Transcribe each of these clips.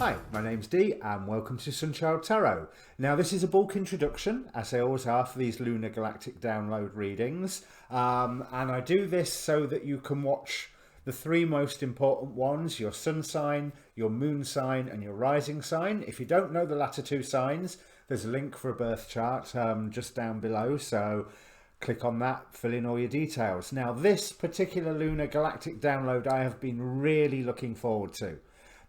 Hi, my name's Dee and welcome to Untitled Tarot. Now this is a bulk introduction, as they always are for these Lunar Galactic download readings, and I do this so that you can watch the three most important ones: your sun sign, your moon sign and your rising sign. If you don't know the latter two signs, there's a link for a birth chart just down below, so click on that, fill in all your details. Now this particular Lunar Galactic download I have been really looking forward to,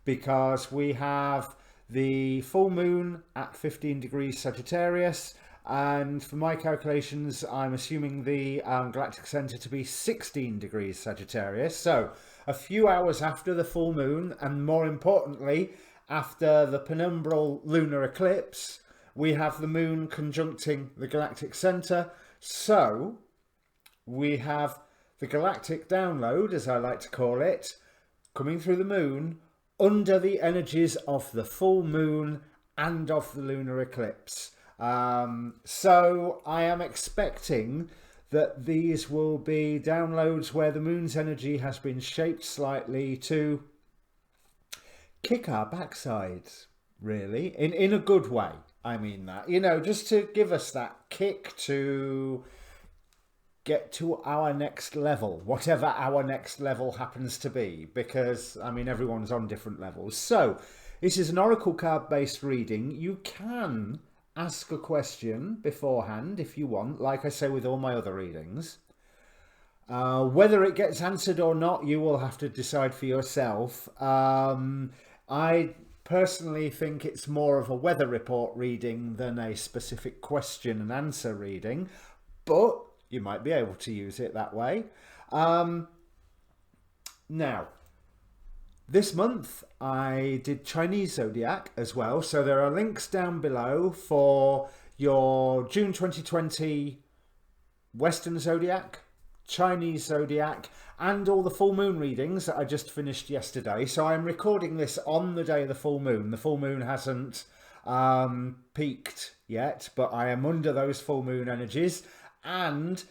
because we have the full moon at 15 degrees Sagittarius, and for my calculations I'm assuming the galactic center to be 16 degrees Sagittarius, so a few hours after the full moon, and more importantly after the penumbral lunar eclipse, we have the moon conjuncting the galactic center. So we have the galactic download, as I like to call it, coming through the moon under the energies of the full moon and of the lunar eclipse. So I am expecting that these will be downloads where the moon's energy has been shaped slightly to kick our backsides, really, in a good way. I mean that, you know, just to give us that kick to get to our next level, whatever our next level happens to be, because I mean everyone's on different levels. So this is an oracle card based reading. You can ask a question beforehand if you want, like I say with all my other readings. Whether it gets answered or not, you will have to decide for yourself. I personally think it's more of a weather report reading than a specific question and answer reading, but you might be able to use it that way. Now, this month I did Chinese zodiac as well, so there are links down below for your June 2020 Western zodiac, Chinese zodiac, and all the full moon readings that I just finished yesterday. So I'm recording this on the day of the full moon. The full moon hasn't peaked yet, but I am under those full moon energies, and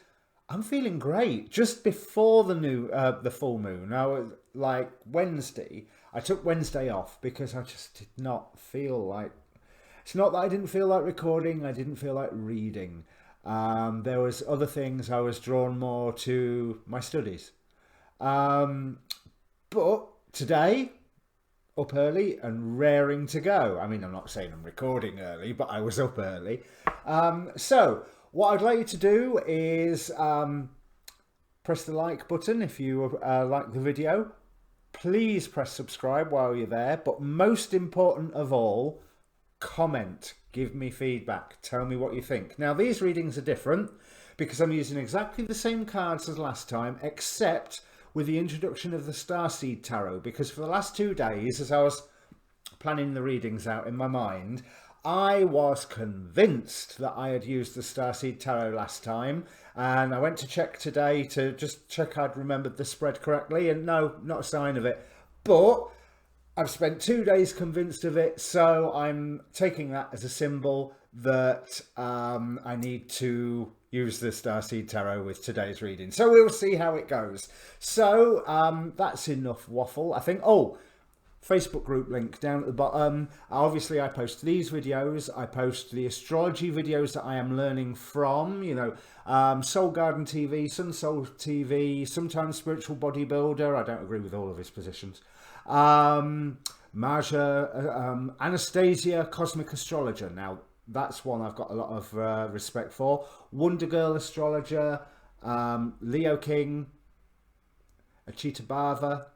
I'm feeling great. Just before the full moon, I was like Wednesday. I took Wednesday off because I just did not feel like. It's not that I didn't feel like recording. I didn't feel like reading. There was other things. I was drawn more to my studies. But today, up early and raring to go. I mean, I'm not saying I'm recording early, but I was up early. So what I'd like you to do is press the like button if you like the video. Please press subscribe while you're there. But most important of all, comment. Give me feedback. Tell me what you think. Now, these readings are different because I'm using exactly the same cards as last time, except with the introduction of the Starseed Tarot, because for the last 2 days, as I was planning the readings out in my mind, I was convinced that I had used the Starseed Tarot last time, and I went to check today to just check I'd remembered the spread correctly, and no, not a sign of it. But I've spent 2 days convinced of it, so I'm taking that as a symbol that I need to use the Starseed Tarot with today's reading. So we'll see how it goes. So that's enough waffle, I think. Oh, Facebook group link down at the bottom. Obviously I post these videos, I post the astrology videos that I am learning from, you know, Soul Garden TV, Sun Soul TV, sometimes Spiritual Bodybuilder. I don't agree with all of his positions. Marja, Anastasia, Cosmic Astrologer. Now that's one I've got a lot of respect for. Wonder Girl Astrologer, Leo King, Achita Bava.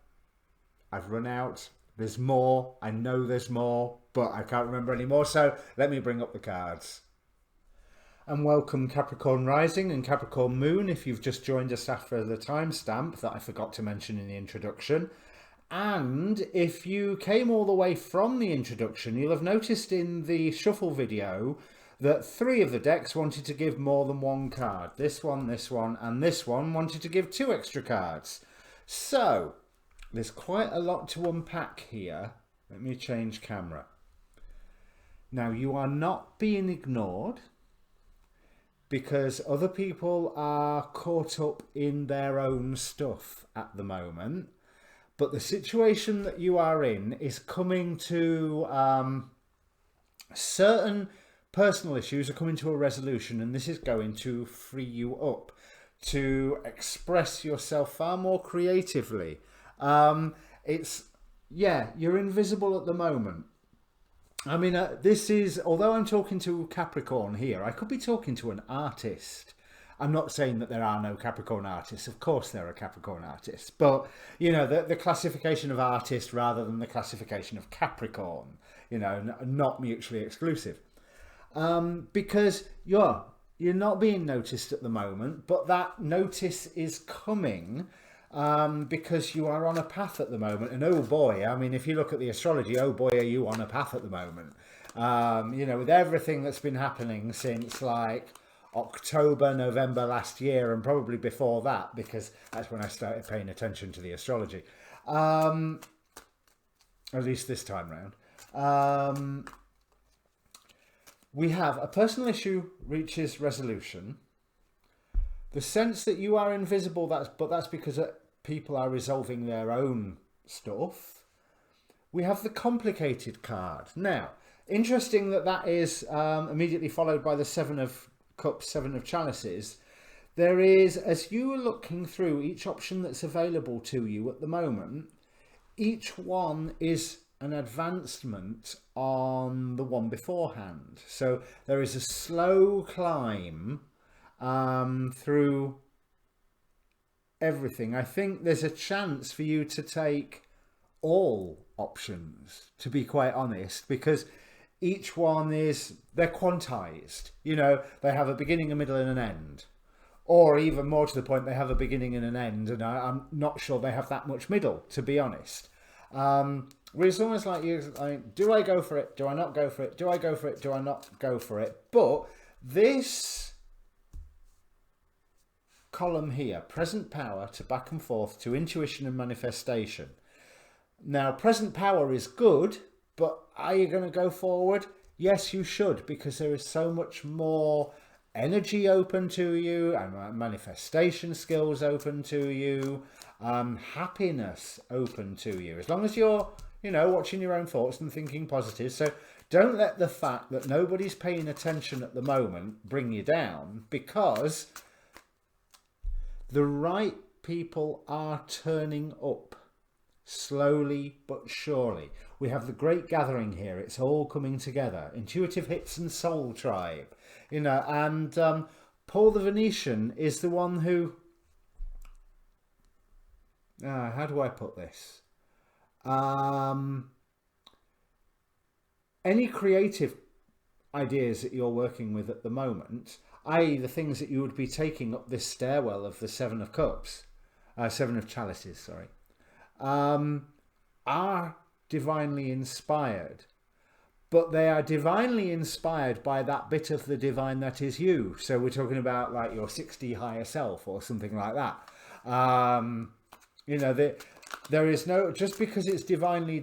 I've run out. There's more. I know there's more, but I can't remember anymore. So let me bring up the cards. And welcome Capricorn Rising and Capricorn Moon if you've just joined us after the timestamp that I forgot to mention in the introduction. And if you came all the way from the introduction, you'll have noticed in the shuffle video that 3 of the decks wanted to give more than 1 card. This one, and this one wanted to give 2 extra cards. So there's quite a lot to unpack here. Let me change camera. Now, you are not being ignored because other people are caught up in their own stuff at the moment. but the situation that you are in is coming to certain personal issues are coming to a resolution, and this is going to free you up to express yourself far more creatively. You're invisible at the moment. I mean, this is, although I'm talking to Capricorn here, I could be talking to an artist. I'm not saying that there are no Capricorn artists. Of course there are Capricorn artists. But, you know, the classification of artist rather than the classification of Capricorn, you know, not mutually exclusive. Because you're not being noticed at the moment, but that notice is coming because you are on a path at the moment. And oh boy, I mean, if you look at the astrology, oh boy, are you on a path at the moment. You know, with everything that's been happening since like October, November last year, and probably before that, because that's when I started paying attention to the astrology. At least this time round. We have a personal issue reaches resolution. The sense that you are invisible, that's because people are resolving their own stuff. We have the complicated card. Now, interesting that is immediately followed by the Seven of Cups, Seven of Chalices. There is, as you are looking through each option that's available to you at the moment, each one is an advancement on the one beforehand. So there is a slow climb through everything. I think there's a chance for you to take all options, to be quite honest, because each one they're quantized. You know, they have a beginning, a middle and an end. Or even more to the point, they have a beginning and an end, and I'm not sure they have that much middle, to be honest. It's almost like do I go for it? Do I not go for it? Do I go for it? Do I not go for it? But this column here, present power to back and forth to intuition and manifestation. Now, present power is good, but are you going to go forward? Yes, you should, because there is so much more energy open to you, and manifestation skills open to you, happiness open to you, as long as you're, you know, watching your own thoughts and thinking positive. So don't let the fact that nobody's paying attention at the moment bring you down, because the right people are turning up slowly but surely. We have the great gathering here. It's all coming together. Intuitive Hits and Soul Tribe, you know, and Paul the Venetian is the one who, how do I put this? Any creative ideas that you're working with at the moment, i.e. the things that you would be taking up this stairwell of the Seven of Cups, Seven of Chalices, sorry, are divinely inspired. But they are divinely inspired by that bit of the divine that is you. So we're talking about like your 60 higher self or something like that. You know, there is no, just because it's divinely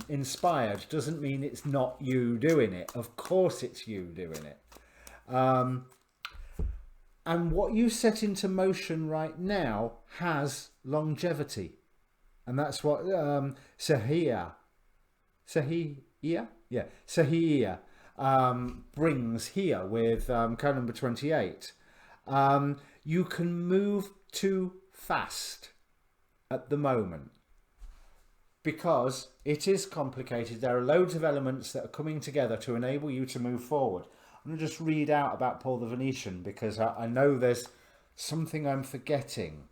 inspired doesn't mean it's not you doing it. Of course it's you doing it. And what you set into motion right now has longevity. And that's what Sahia brings here with code number 28. You can move too fast at the moment because it is complicated. There are loads of elements that are coming together to enable you to move forward. I'm going to just read out about Paul the Venetian because I know there's something I'm forgetting.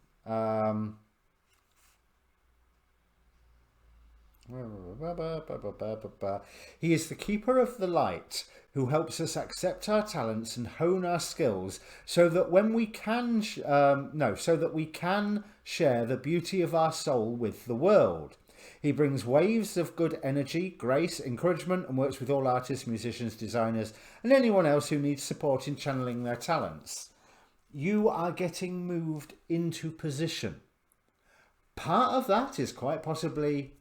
He is the keeper of the light who helps us accept our talents and hone our skills so that when we can so that we can share the beauty of our soul with the world. He brings waves of good energy, grace, encouragement, and works with all artists, musicians, designers, and anyone else who needs support in channeling their talents. You are getting moved into position. Part of that is quite possibly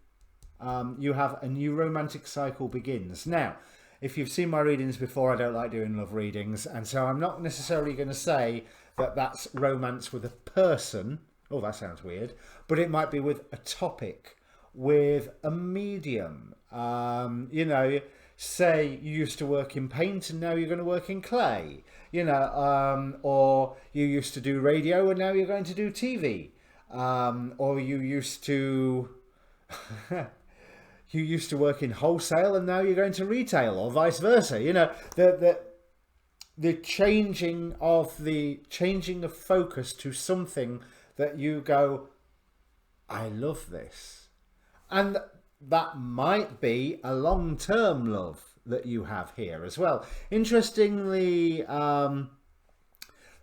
you have a new romantic cycle begins. Now, if you've seen my readings before, I don't like doing love readings, and so I'm not necessarily going to say that that's romance with a person, Oh, that sounds weird. But it might be with a topic, with a medium. You know, say you used to work in paint and now you're going to work in clay. You know, or you used to do radio and now you're going to do TV. Or you used to you used to work in wholesale and now you're going to retail, or vice versa. You know, the changing of focus to something that you go, I love this. And that might be a long-term love that you have here as well. Interestingly, from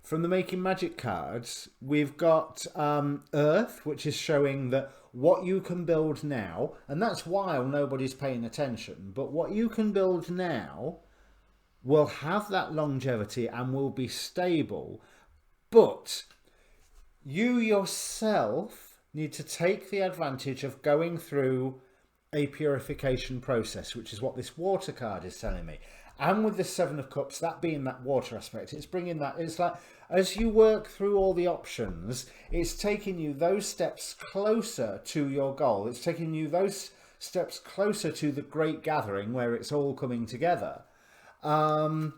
the Making Magic cards, we've got Earth, which is showing that what you can build now, and that's while nobody's paying attention, but what you can build now will have that longevity and will be stable. But you yourself need to take the advantage of going through a purification process, which is what this water card is telling me. And with the Seven of Cups, that being that water aspect, it's bringing that, it's like, as you work through all the options, it's taking you those steps closer to your goal. It's taking you those steps closer to the great gathering where it's all coming together. And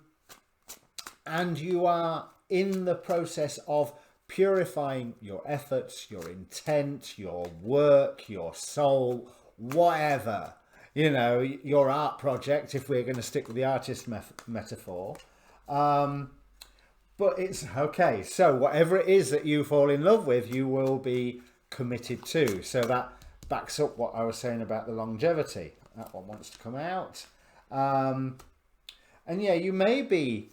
you are in the process of purifying your efforts, your intent, your work, your soul, whatever, you know, your art project, if we're going to stick with the artist metaphor. But it's okay. So whatever it is that you fall in love with, you will be committed to. So that backs up what I was saying about the longevity. That one wants to come out. And yeah, you may be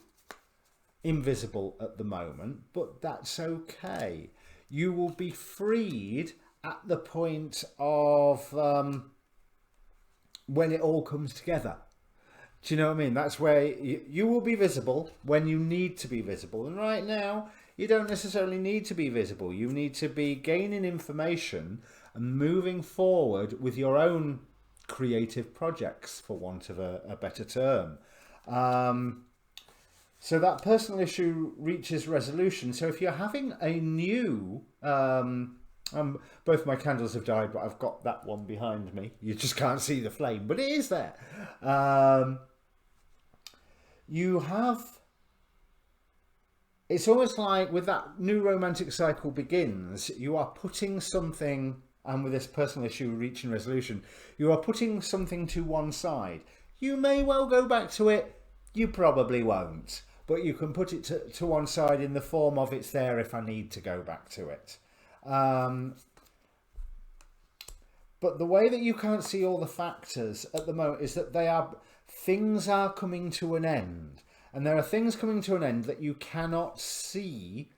invisible at the moment, but that's okay. You will be freed at the point of when it all comes together. Do you know what I mean? That's where you will be visible when you need to be visible. And right now, you don't necessarily need to be visible. You need to be gaining information and moving forward with your own creative projects, for want of a better term. So that personal issue reaches resolution. So if you're having a new, both my candles have died, but I've got that one behind me. You just can't see the flame, but it is there. You have, it's almost like with that new romantic cycle begins, you are putting something, and with this personal issue reaching resolution, you are putting something to one side. You may well go back to it, you probably won't, but you can put it to one side in the form of it's there if I need to go back to it. But the way that you can't see all the factors at the moment is that things are coming to an end. And there are things coming to an end that you cannot see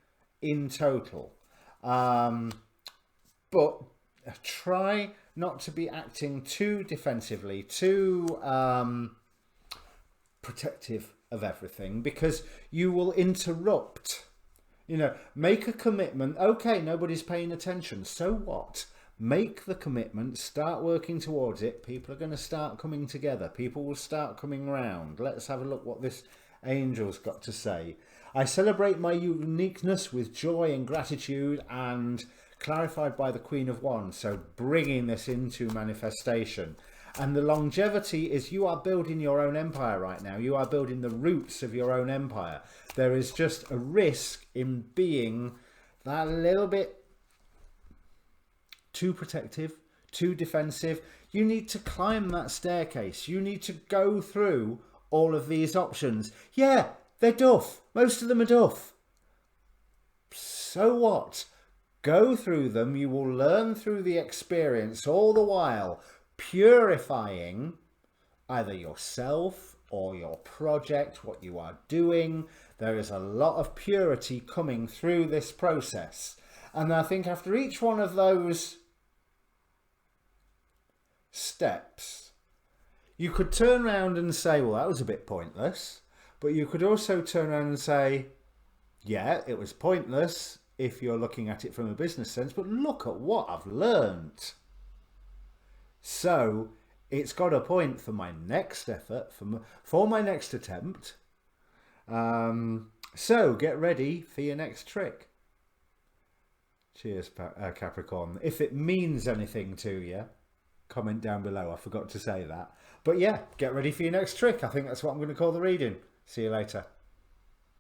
in total. But try not to be acting too defensively, too protective of everything, because you will interrupt. You know, make a commitment. Okay, nobody's paying attention. So what? Make the commitment, start working towards it. People are going to start coming together. People will start coming round. Let's have a look what this angel's got to say. I celebrate my uniqueness with joy and gratitude, and clarified by the Queen of Wands. So bringing this into manifestation. And the longevity is you are building your own empire right now. You are building the roots of your own empire. There is just a risk in being that little bit too protective, too defensive. You need to climb that staircase. You need to go through all of these options. Yeah, they're duff. Most of them are duff. So what? Go through them. You will learn through the experience, all the while purifying either yourself or your project, what you are doing. There is a lot of purity coming through this process. And I think after each one of those steps, you could turn around and say, well, that was a bit pointless. But you could also turn around and say, yeah, it was pointless if you're looking at it from a business sense, but look at what I've learned. So it's got a point for my next effort, for my next attempt. So get ready for your next trick. Cheers, Capricorn. If it means anything to you, comment down below. I forgot to say that. But yeah, get ready for your next trick. I think that's what I'm going to call the reading. See you later.